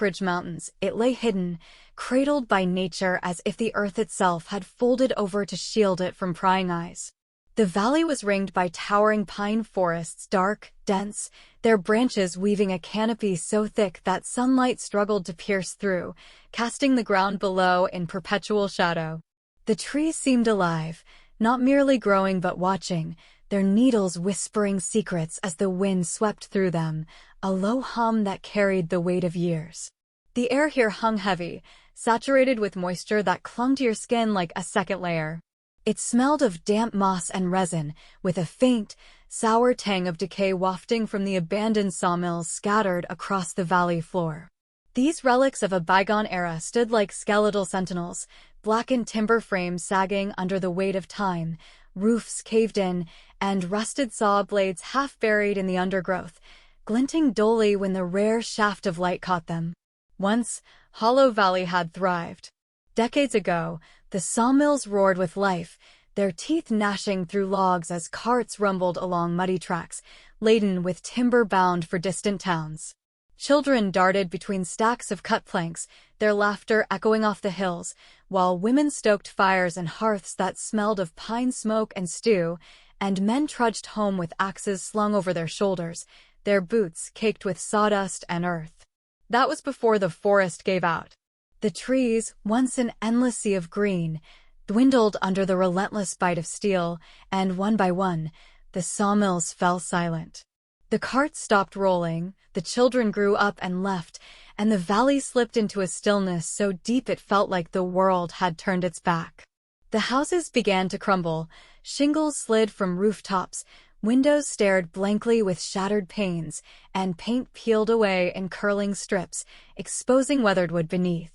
Ridge Mountains, it lay hidden, cradled by nature as if the earth itself had folded over to shield it from prying eyes. The valley was ringed by towering pine forests, dark, dense, their branches weaving a canopy so thick that sunlight struggled to pierce through, casting the ground below in perpetual shadow. The trees seemed alive, not merely growing but watching, their needles whispering secrets as the wind swept through them, a low hum that carried the weight of years. The air here hung heavy, saturated with moisture that clung to your skin like a second layer. It smelled of damp moss and resin, with a faint, sour tang of decay wafting from the abandoned sawmills scattered across the valley floor. These relics of a bygone era stood like skeletal sentinels, blackened timber frames sagging under the weight of time, roofs caved in, and rusted saw blades half buried in the undergrowth, glinting dully when the rare shaft of light caught them. Once, Hollow Valley had thrived. Decades ago, the sawmills roared with life, their teeth gnashing through logs as carts rumbled along muddy tracks, laden with timber bound for distant towns. Children darted between stacks of cut planks, their laughter echoing off the hills, while women stoked fires in hearths that smelled of pine smoke and stew, and men trudged home with axes slung over their shoulders, their boots caked with sawdust and earth. That was before the forest gave out. The trees, once an endless sea of green, dwindled under the relentless bite of steel, and one by one, the sawmills fell silent. The carts stopped rolling, the children grew up and left, and the valley slipped into a stillness so deep it felt like the world had turned its back. The houses began to crumble, shingles slid from rooftops, windows stared blankly with shattered panes, and paint peeled away in curling strips, exposing weathered wood beneath.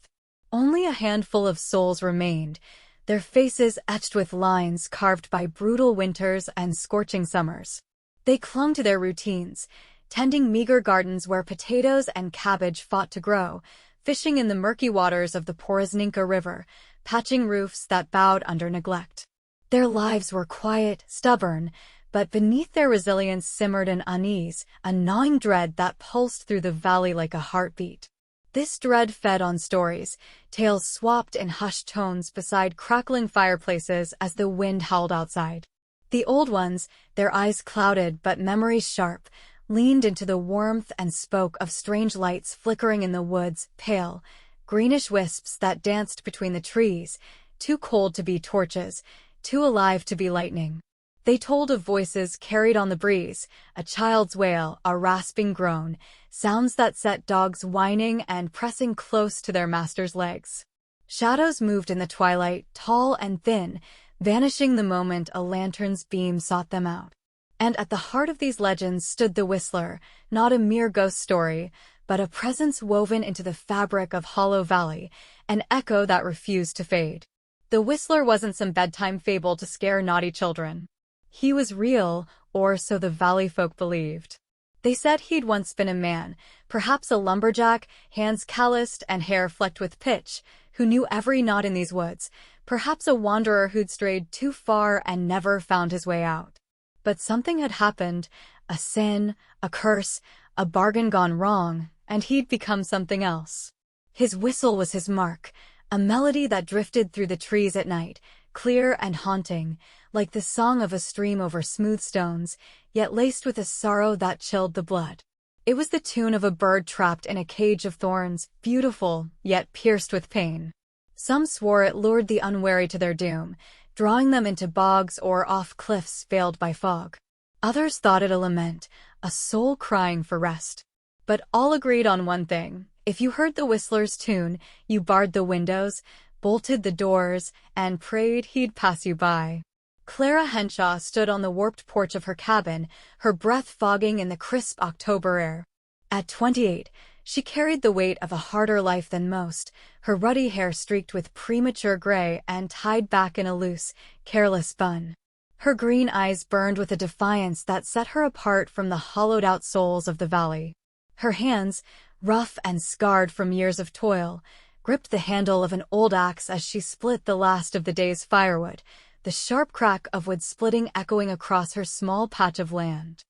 Only a handful of souls remained, their faces etched with lines carved by brutal winters and scorching summers. They clung to their routines, tending meager gardens where potatoes and cabbage fought to grow, fishing in the murky waters of the Porosninka River, patching roofs that bowed under neglect. Their lives were quiet, stubborn, but beneath their resilience simmered an unease, a gnawing dread that pulsed through the valley like a heartbeat. This dread fed on stories, tales swapped in hushed tones beside crackling fireplaces as the wind howled outside. The old ones, their eyes clouded but memories sharp, leaned into the warmth and spoke of strange lights flickering in the woods, pale, greenish wisps that danced between the trees, too cold to be torches, too alive to be lightning. They told of voices carried on the breeze, a child's wail, a rasping groan, sounds that set dogs whining and pressing close to their master's legs. Shadows moved in the twilight, tall and thin, vanishing the moment a lantern's beam sought them out. And at the heart of these legends stood the Whistler, not a mere ghost story, but a presence woven into the fabric of Hollow Valley, an echo that refused to fade. The Whistler wasn't some bedtime fable to scare naughty children. He was real, or so the valley folk believed. They said he'd once been a man, perhaps a lumberjack, hands calloused and hair flecked with pitch, who knew every knot in these woods, perhaps a wanderer who'd strayed too far and never found his way out. But something had happened, a sin, a curse, a bargain gone wrong, and he'd become something else. His whistle was his mark, a melody that drifted through the trees at night, clear and haunting, like the song of a stream over smooth stones, yet laced with a sorrow that chilled the blood. It was the tune of a bird trapped in a cage of thorns, beautiful, yet pierced with pain. Some swore it lured the unwary to their doom, drawing them into bogs or off cliffs veiled by fog. Others thought it a lament, a soul crying for rest. But all agreed on one thing: if you heard the Whistler's tune, you barred the windows, bolted the doors, and prayed he'd pass you by. Clara Henshaw stood on the warped porch of her cabin, her breath fogging in the crisp October air. At 28, she carried the weight of a harder life than most, her ruddy hair streaked with premature gray and tied back in a loose, careless bun. Her green eyes burned with a defiance that set her apart from the hollowed-out souls of the valley. Her hands, rough and scarred from years of toil, gripped the handle of an old axe as she split the last of the day's firewood, the sharp crack of wood splitting echoing across her small patch of land.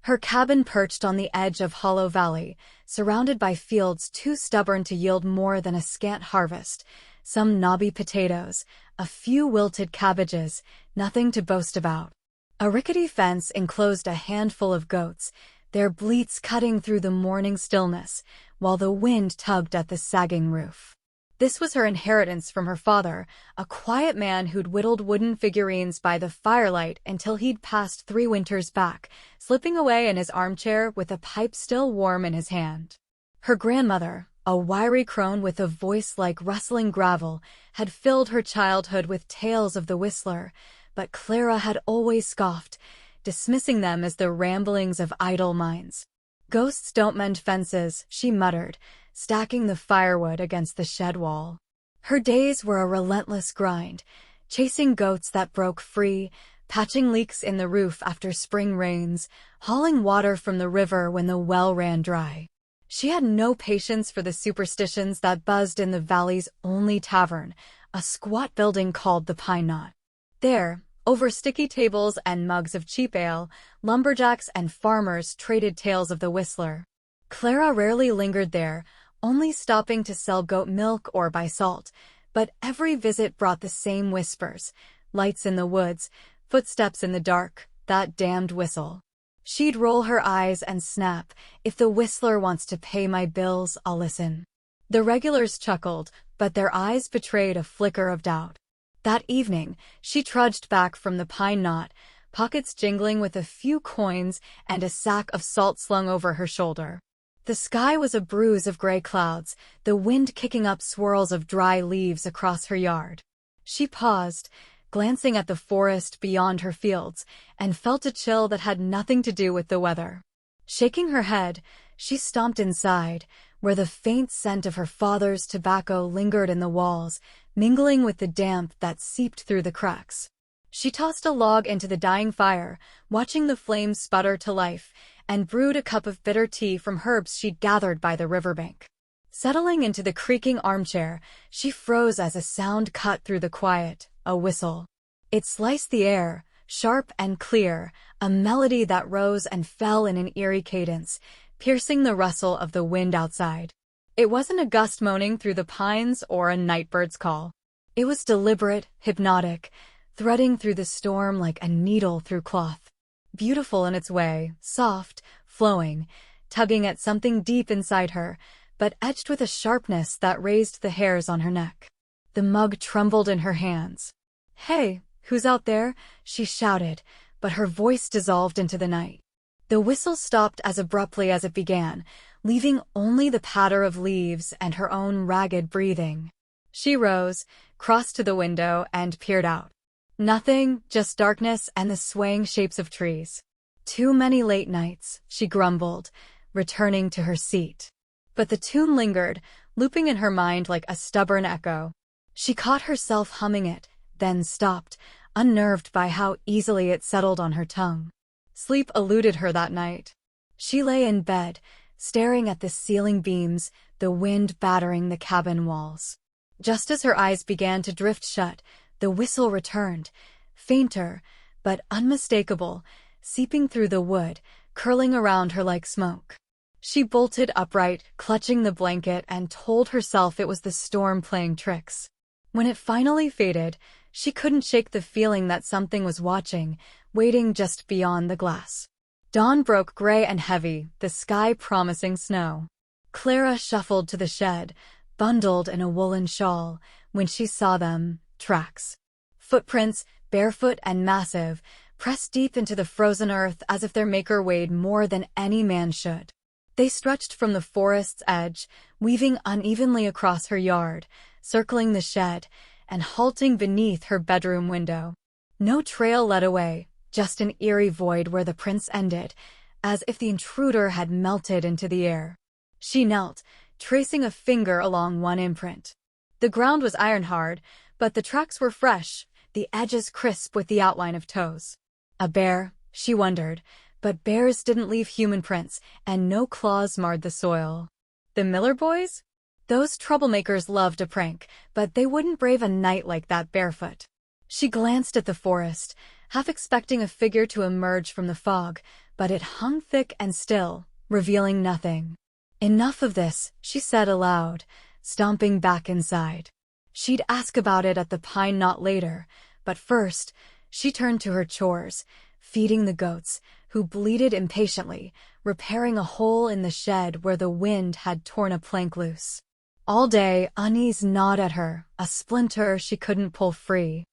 Her cabin perched on the edge of Hollow Valley, surrounded by fields too stubborn to yield more than a scant harvest, some knobby potatoes, a few wilted cabbages, nothing to boast about. A rickety fence enclosed a handful of goats, their bleats cutting through the morning stillness, while the wind tugged at the sagging roof. This was her inheritance from her father, a quiet man who'd whittled wooden figurines by the firelight until he'd passed 3 winters back, slipping away in his armchair with a pipe still warm in his hand. Her grandmother, a wiry crone with a voice like rustling gravel, had filled her childhood with tales of the Whistler, but Clara had always scoffed, dismissing them as the ramblings of idle minds. "Ghosts don't mend fences," she muttered, stacking the firewood against the shed wall. Her days were a relentless grind, chasing goats that broke free, patching leaks in the roof after spring rains, hauling water from the river when the well ran dry. She had no patience for the superstitions that buzzed in the valley's only tavern, a squat building called the Pine Knot. There, over sticky tables and mugs of cheap ale, lumberjacks and farmers traded tales of the Whistler. Clara rarely lingered there, only stopping to sell goat milk or buy salt, but every visit brought the same whispers: lights in the woods, footsteps in the dark, that damned whistle. She'd roll her eyes and snap, "If the Whistler wants to pay my bills, I'll listen." The regulars chuckled, but their eyes betrayed a flicker of doubt. That evening, she trudged back from the Pine Knot, pockets jingling with a few coins and a sack of salt slung over her shoulder. The sky was a bruise of gray clouds, the wind kicking up swirls of dry leaves across her yard. She paused, glancing at the forest beyond her fields, and felt a chill that had nothing to do with the weather. Shaking her head, she stomped inside, where the faint scent of her father's tobacco lingered in the walls, mingling with the damp that seeped through the cracks. She tossed a log into the dying fire, watching the flames sputter to life, and brewed a cup of bitter tea from herbs she'd gathered by the riverbank. Settling into the creaking armchair, she froze as a sound cut through the quiet, a whistle. It sliced the air, sharp and clear, a melody that rose and fell in an eerie cadence, piercing the rustle of the wind outside. It wasn't a gust moaning through the pines or a nightbird's call. It was deliberate, hypnotic, threading through the storm like a needle through cloth. Beautiful in its way, soft, flowing, tugging at something deep inside her, but edged with a sharpness that raised the hairs on her neck. The mug trembled in her hands. "Hey, who's out there?" she shouted, but her voice dissolved into the night. The whistle stopped as abruptly as it began, leaving only the patter of leaves and her own ragged breathing. She rose, crossed to the window, and peered out. Nothing, just darkness and the swaying shapes of trees. "Too many late nights," she grumbled, returning to her seat. But the tune lingered, looping in her mind like a stubborn echo. She caught herself humming it, then stopped, unnerved by how easily it settled on her tongue. Sleep eluded her that night. She lay in bed, staring at the ceiling beams, the wind battering the cabin walls. Just as her eyes began to drift shut, the whistle returned, fainter, but unmistakable, seeping through the wood, curling around her like smoke. She bolted upright, clutching the blanket, and told herself it was the storm playing tricks. When it finally faded, she couldn't shake the feeling that something was watching, waiting just beyond the glass. Dawn broke gray and heavy, the sky promising snow. Clara shuffled to the shed, bundled in a woolen shawl, when she saw them. Tracks. Footprints, barefoot and massive, pressed deep into the frozen earth as if their maker weighed more than any man should. They stretched from the forest's edge, weaving unevenly across her yard, circling the shed, and halting beneath her bedroom window. No trail led away, just an eerie void where the prints ended, as if the intruder had melted into the air. She knelt, tracing a finger along one imprint. The ground was iron-hard, but the tracks were fresh, the edges crisp with the outline of toes. A bear, she wondered, but bears didn't leave human prints, and no claws marred the soil. The Miller boys? Those troublemakers loved a prank, but they wouldn't brave a night like that barefoot. She glanced at the forest, half expecting a figure to emerge from the fog, but it hung thick and still, revealing nothing. "Enough of this," she said aloud, stomping back inside. She'd ask about it at the pine knot later, but first, she turned to her chores, feeding the goats, who bleated impatiently, repairing a hole in the shed where the wind had torn a plank loose. All day, unease gnawed at her, a splinter she couldn't pull free.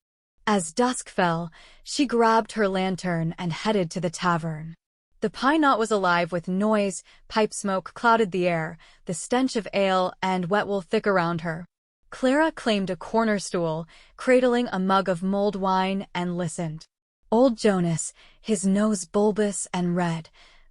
As dusk fell, she grabbed her lantern and headed to the tavern. The pine knot was alive with noise, pipe smoke clouded the air, the stench of ale and wet wool thick around her. Clara claimed a corner stool, cradling a mug of mulled wine, and listened. Old Jonas, his nose bulbous and red,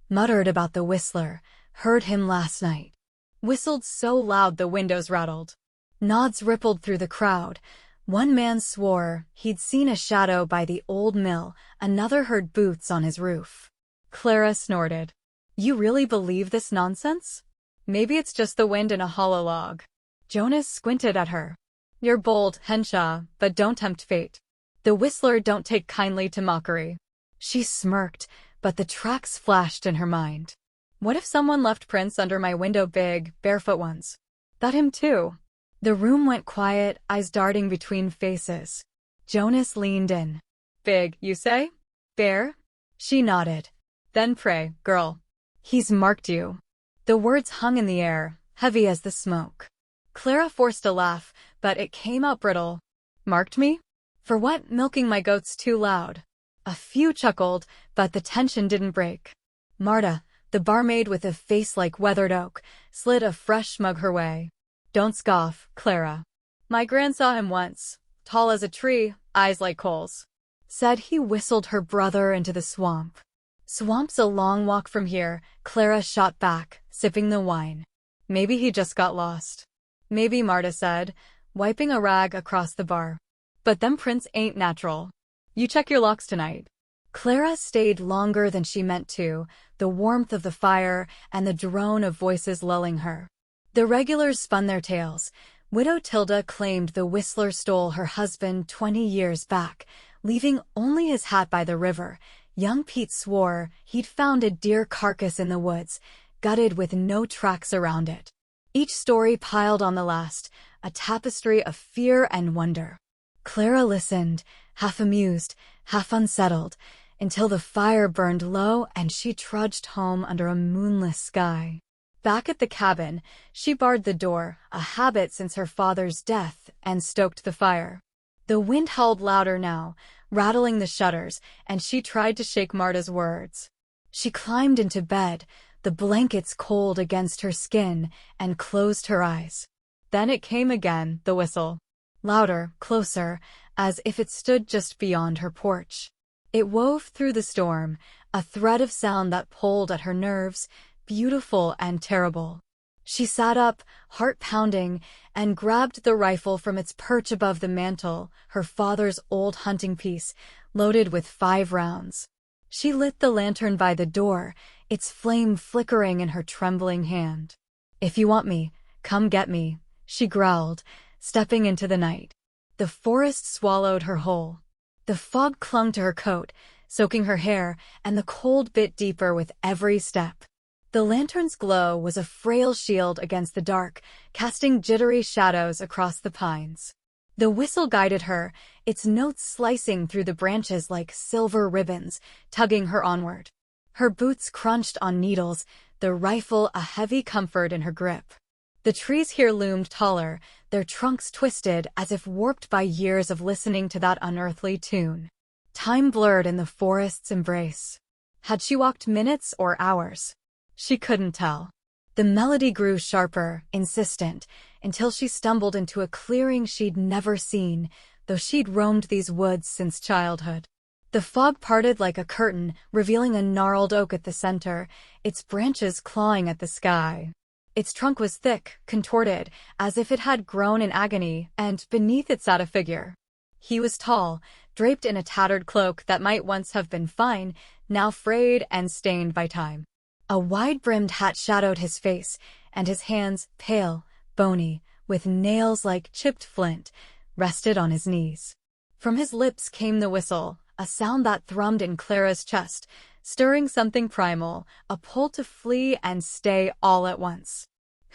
muttered about the whistler, heard him last night. Whistled so loud the windows rattled. Nods rippled through the crowd. One man swore he'd seen a shadow by the old mill, another heard boots on his roof. Clara snorted. "You really believe this nonsense? Maybe it's just the wind in a hollow log." Jonas squinted at her. "You're bold, Henshaw, but don't tempt fate. The whistler don't take kindly to mockery." She smirked, but the tracks flashed in her mind. What if someone left prints under my window, big, barefoot ones? That him too. The room went quiet, eyes darting between faces. Jonas leaned in. "Big, you say? Bear?" She nodded. "Then pray, girl. He's marked you." The words hung in the air, heavy as the smoke. Clara forced a laugh, but it came out brittle. "Marked me? For what? Milking my goats too loud." A few chuckled, but the tension didn't break. Marta, the barmaid with a face like weathered oak, slid a fresh mug her way. "Don't scoff, Clara. My gran saw him once, tall as a tree, eyes like coals. Said he whistled her brother into the swamp." "Swamp's a long walk from here," Clara shot back, sipping the wine. "Maybe he just got lost." "Maybe," Marta said, wiping a rag across the bar. "But them prints ain't natural. You check your locks tonight." Clara stayed longer than she meant to, the warmth of the fire and the drone of voices lulling her. The regulars spun their tales. Widow Tilda claimed the whistler stole her husband 20 years back, leaving only his hat by the river. Young Pete swore he'd found a deer carcass in the woods, gutted with no tracks around it. Each story piled on the last, a tapestry of fear and wonder. Clara listened, half amused, half unsettled, until the fire burned low and she trudged home under a moonless sky. Back at the cabin, she barred the door, a habit since her father's death, and stoked the fire. The wind howled louder now, rattling the shutters, and she tried to shake Marta's words. She climbed into bed, the blankets cold against her skin, and closed her eyes. Then it came again, the whistle. Louder, closer, as if it stood just beyond her porch. It wove through the storm, a thread of sound that pulled at her nerves, beautiful and terrible. She sat up, heart pounding, and grabbed the rifle from its perch above the mantel, her father's old hunting piece, loaded with 5 rounds. She lit the lantern by the door, its flame flickering in her trembling hand. "If you want me, come get me," she growled, stepping into the night. The forest swallowed her whole. The fog clung to her coat, soaking her hair, and the cold bit deeper with every step. The lantern's glow was a frail shield against the dark, casting jittery shadows across the pines. The whistle guided her, its notes slicing through the branches like silver ribbons, tugging her onward. Her boots crunched on needles, the rifle a heavy comfort in her grip. The trees here loomed taller, their trunks twisted as if warped by years of listening to that unearthly tune. Time blurred in the forest's embrace. Had she walked minutes or hours? She couldn't tell. The melody grew sharper, insistent, until she stumbled into a clearing she'd never seen, though she'd roamed these woods since childhood. The fog parted like a curtain, revealing a gnarled oak at the center, its branches clawing at the sky. Its trunk was thick, contorted, as if it had grown in agony, and beneath it sat a figure. He was tall, draped in a tattered cloak that might once have been fine, now frayed and stained by time. A wide-brimmed hat shadowed his face, and his hands, pale, bony, with nails like chipped flint, rested on his knees. From his lips came the whistle, a sound that thrummed in Clara's chest, stirring something primal, a pull to flee and stay all at once.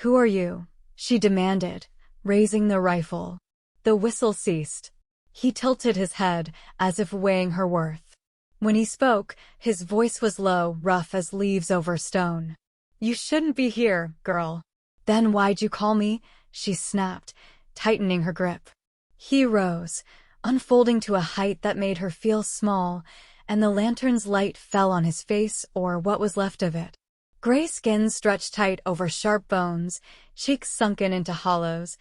"Who are you?" she demanded, raising the rifle. The whistle ceased. He tilted his head, as if weighing her worth. When he spoke, his voice was low, rough as leaves over stone. "You shouldn't be here, girl." "Then why'd you call me?" she snapped, tightening her grip. He rose, unfolding to a height that made her feel small, and the lantern's light fell on his face, or what was left of it. Gray skin stretched tight over sharp bones, cheeks sunken into hollows,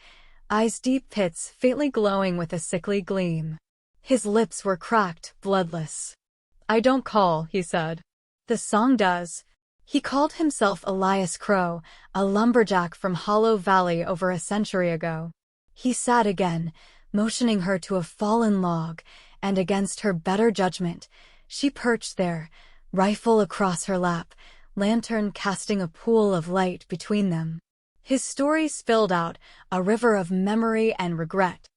eyes deep pits faintly glowing with a sickly gleam. His lips were cracked, bloodless. "I don't call," he said. "The song does." He called himself Elias Crow, a lumberjack from Hollow Valley over a century ago. He sat again, motioning her to a fallen log, and against her better judgment, she perched there, rifle across her lap, lantern casting a pool of light between them. His story spilled out, a river of memory and regret.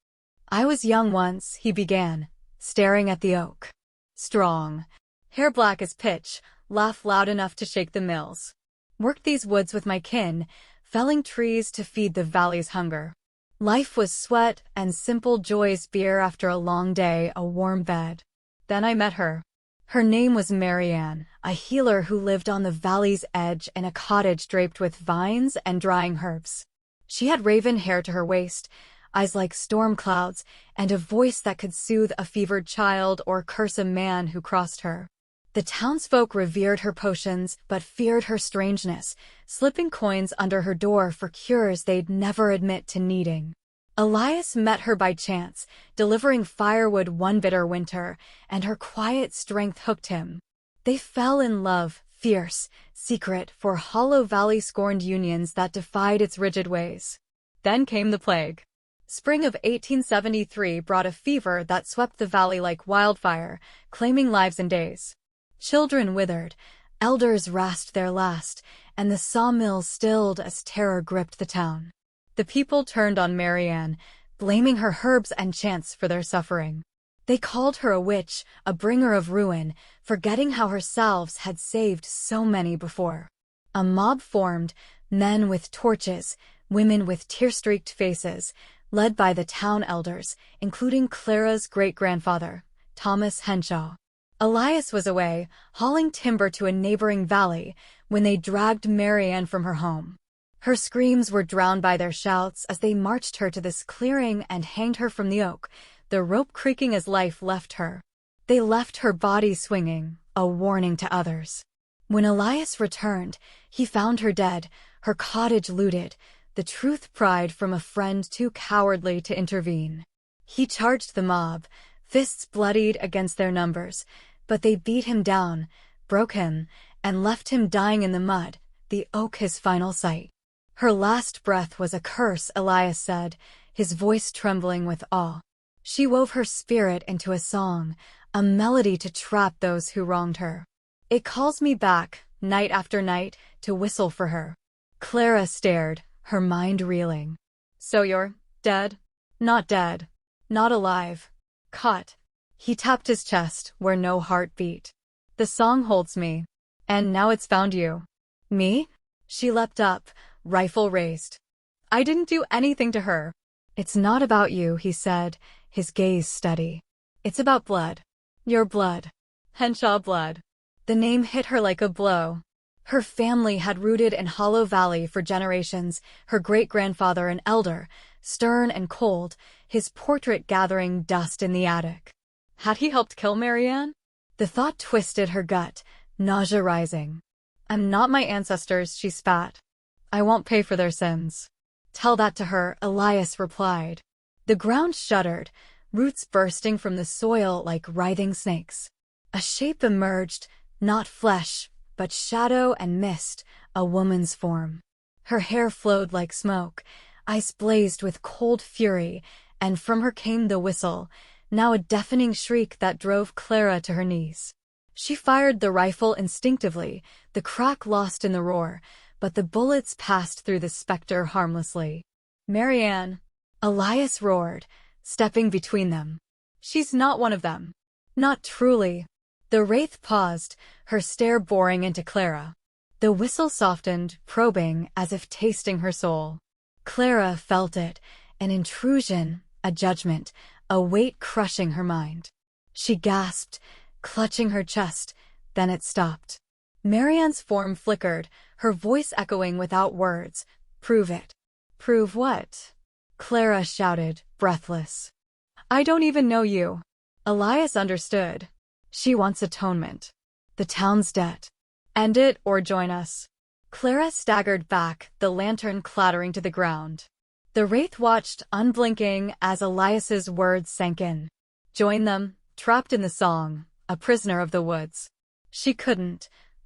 "I was young once," he began, staring at the oak. "Strong. Hair black as pitch, laugh loud enough to shake the mills. Worked these woods with my kin, felling trees to feed the valley's hunger. Life was sweat and simple joys, beer after a long day, a warm bed. Then I met her. Her name was Marianne, a healer who lived on the valley's edge in a cottage draped with vines and drying herbs. She had raven hair to her waist, eyes like storm clouds, and a voice that could soothe a fevered child or curse a man who crossed her. The townsfolk revered her potions but feared her strangeness, slipping coins under her door for cures they'd never admit to needing. Elias met her by chance, delivering firewood one bitter winter, and her quiet strength hooked him. They fell in love, fierce, secret, for Hollow Valley scorned unions that defied its rigid ways. Then came the plague. Spring of 1873 brought a fever that swept the valley like wildfire, claiming lives in days. Children withered, elders rasped their last, and the sawmills stilled as terror gripped the town. The people turned on Marianne, blaming her herbs and chants for their suffering. They called her a witch, a bringer of ruin, forgetting how her salves had saved so many before. A mob formed, men with torches, women with tear-streaked faces, led by the town elders, including Clara's great-grandfather, Thomas Henshaw. Elias was away, hauling timber to a neighboring valley, when they dragged Marianne from her home. Her screams were drowned by their shouts as they marched her to this clearing and hanged her from the oak, the rope creaking as life left her. They left her body swinging, a warning to others. When Elias returned, he found her dead, her cottage looted, the truth pried from a friend too cowardly to intervene. He charged the mob, fists bloodied against their numbers, but they beat him down, broke him, and left him dying in the mud, the oak his final sight. Her last breath was a curse, Elias said, his voice trembling with awe. She wove her spirit into a song, a melody to trap those who wronged her. It calls me back, night after night, to whistle for her. Clara stared, her mind reeling. So you're dead? Not dead. Not alive. Caught. He tapped his chest, where no heart beat. The song holds me. And now it's found you. Me? She leapt up, rifle raised. I didn't do anything to her. It's not about you, he said, his gaze steady. It's about blood. Your blood. Henshaw blood. The name hit her like a blow. Her family had rooted in Hollow Valley for generations, her great-grandfather an elder, stern and cold, his portrait gathering dust in the attic. Had he helped kill Marianne? The thought twisted her gut, nausea rising. I'm not my ancestors, she spat. I won't pay for their sins. Tell that to her, Elias replied. The ground shuddered, roots bursting from the soil like writhing snakes. A shape emerged, not flesh, but shadow and mist, a woman's form. Her hair flowed like smoke, eyes blazed with cold fury, and from her came the whistle, now a deafening shriek that drove Clara to her knees. She fired the rifle instinctively, the crack lost in the roar, but the bullets passed through the specter harmlessly. Marianne, Elias roared, stepping between them. She's not one of them. Not truly. The wraith paused, her stare boring into Clara. The whistle softened, probing, as if tasting her soul. Clara felt it, an intrusion, a judgment, a weight crushing her mind. She gasped, clutching her chest, then it stopped. Marianne's form flickered, her voice echoing without words. "Prove it." "Prove what?" Clara shouted, breathless. "I don't even know you." Elias understood. "She wants atonement. The town's debt. End it or join us." Clara staggered back, the lantern clattering to the ground. The wraith watched, unblinking, as Elias's words sank in. Join them, trapped in the song, a prisoner of the woods. She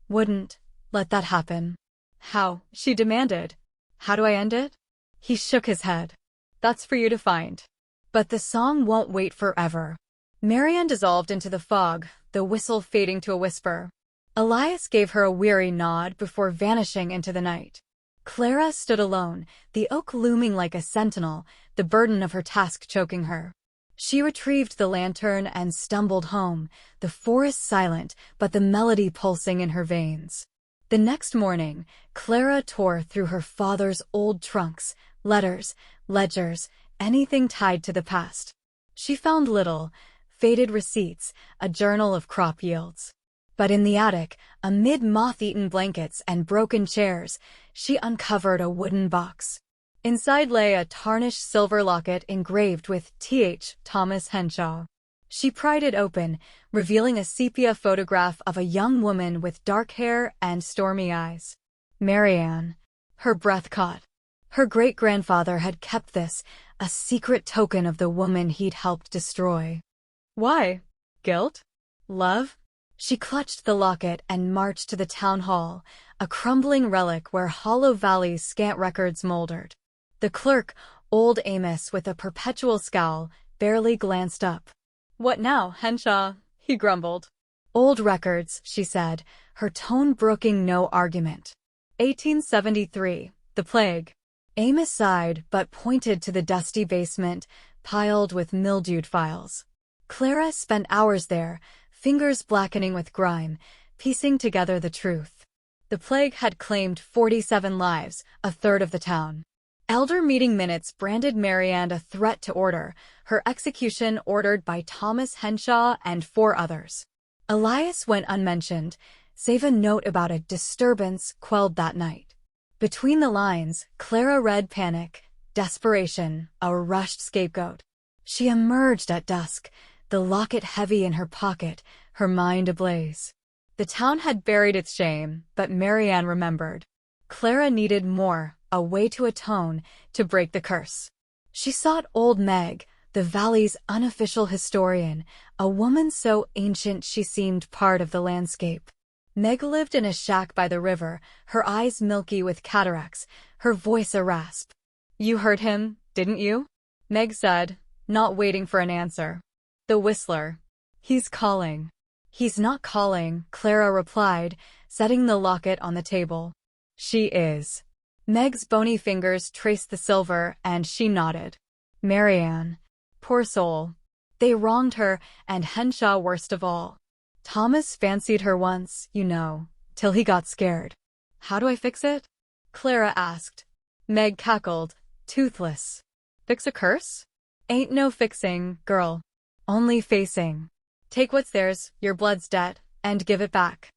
wouldn't, let that happen. "How?" she demanded. "How do I end it?" He shook his head. "That's for you to find." But the song won't wait forever. Marianne dissolved into the fog, the whistle fading to a whisper. Elias gave her a weary nod before vanishing into the night. Clara stood alone, the oak looming like a sentinel, the burden of her task choking her. She retrieved the lantern and stumbled home, the forest silent but the melody pulsing in her veins. The next morning, Clara tore through her father's old trunks, letters, ledgers, anything tied to the past. She found little, faded receipts, a journal of crop yields. But in the attic, amid moth-eaten blankets and broken chairs, she uncovered a wooden box. Inside lay a tarnished silver locket engraved with Th. Thomas Henshaw. She pried it open, revealing a sepia photograph of a young woman with dark hair and stormy eyes. Marianne. Her breath caught. Her great-grandfather had kept this, a secret token of the woman he'd helped destroy. Why? Guilt? Love? She clutched the locket and marched to the town hall, a crumbling relic where Hollow Valley's scant records moldered. The clerk, old Amos with a perpetual scowl, barely glanced up. "What now, Henshaw?" he grumbled. "Old records," she said, her tone brooking no argument. 1873, the plague. Amos sighed but pointed to the dusty basement, piled with mildewed files. Clara spent hours there, fingers blackening with grime, piecing together the truth. The plague had claimed 47 lives, a third of the town. Elder meeting minutes branded Marianne a threat to order, her execution ordered by Thomas Henshaw and 4 others. Elias went unmentioned, save a note about a disturbance quelled that night. Between the lines, Clara read panic, desperation, a rushed scapegoat. She emerged at dusk, the locket heavy in her pocket, her mind ablaze. The town had buried its shame, but Marianne remembered. Clara needed more, a way to atone, to break the curse. She sought old Meg, the valley's unofficial historian, a woman so ancient she seemed part of the landscape. Meg lived in a shack by the river, her eyes milky with cataracts, her voice a rasp. "You heard him, didn't you?" Meg said, not waiting for an answer. "The whistler. He's calling." "He's not calling," Clara replied, setting the locket on the table. "She is." Meg's bony fingers traced the silver, and she nodded. Marianne. Poor soul. They wronged her, and Henshaw worst of all. Thomas fancied her once, you know, till he got scared. "How do I fix it?" Clara asked. Meg cackled, toothless. "Fix a curse? Ain't no fixing, girl. Only facing. Take what's theirs, your blood's debt, and give it back.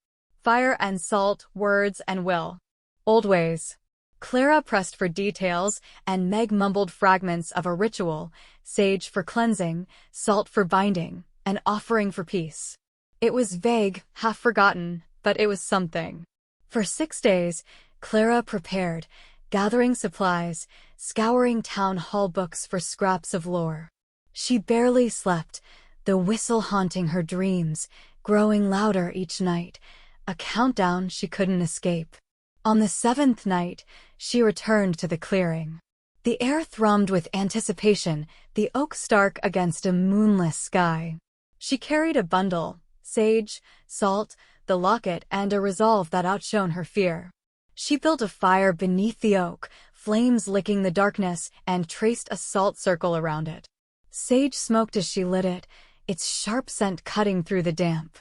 Fire and salt, words and will. Old ways." Clara pressed for details, and Meg mumbled fragments of a ritual, sage for cleansing, salt for binding, an offering for peace. It was vague, half-forgotten, but it was something. For 6 days, Clara prepared, gathering supplies, scouring town hall books for scraps of lore. She barely slept, the whistle haunting her dreams, growing louder each night, a countdown she couldn't escape. On the 7th night, she returned to the clearing. The air thrummed with anticipation, the oak stark against a moonless sky. She carried a bundle, sage, salt, the locket, and a resolve that outshone her fear. She built a fire beneath the oak, flames licking the darkness, and traced a salt circle around it. Sage smoked as she lit it, its sharp scent cutting through the damp.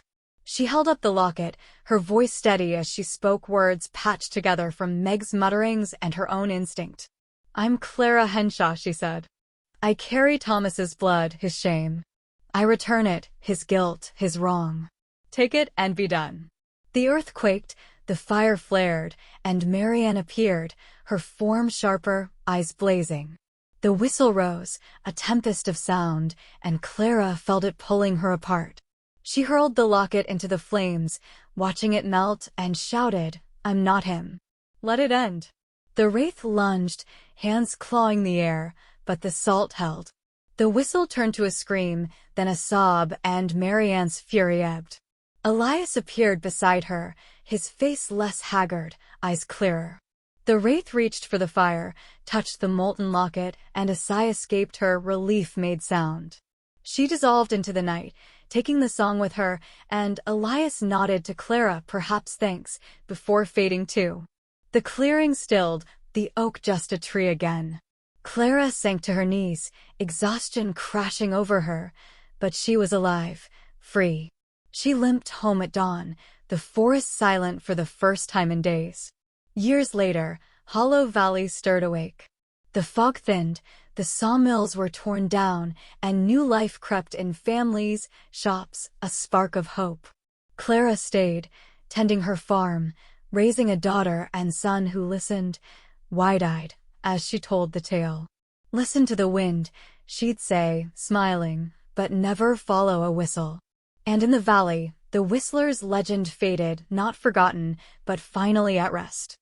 She held up the locket, her voice steady as she spoke words patched together from Meg's mutterings and her own instinct. "I'm Clara Henshaw," she said. "I carry Thomas's blood, his shame. I return it, his guilt, his wrong. Take it and be done." The earth quaked, the fire flared, and Marianne appeared, her form sharper, eyes blazing. The whistle rose, a tempest of sound, and Clara felt it pulling her apart. She hurled the locket into the flames, watching it melt, and shouted, "I'm not him. Let it end." The wraith lunged, hands clawing the air, but the salt held. The whistle turned to a scream, then a sob, and Marianne's fury ebbed. Elias appeared beside her, his face less haggard, eyes clearer. The wraith reached for the fire, touched the molten locket, and a sigh escaped her, relief made sound. She dissolved into the night, taking the song with her, and Elias nodded to Clara, perhaps thanks, before fading too. The clearing stilled, the oak just a tree again. Clara sank to her knees, exhaustion crashing over her, but she was alive, free. She limped home at dawn, the forest silent for the first time in days. Years later, Hollow Valley stirred awake. The fog thinned, the sawmills were torn down, and new life crept in families, shops, a spark of hope. Clara stayed, tending her farm, raising a daughter and son who listened, wide-eyed, as she told the tale. "Listen to the wind," she'd say, smiling, "but never follow a whistle." And in the valley, the whistler's legend faded, not forgotten, but finally at rest.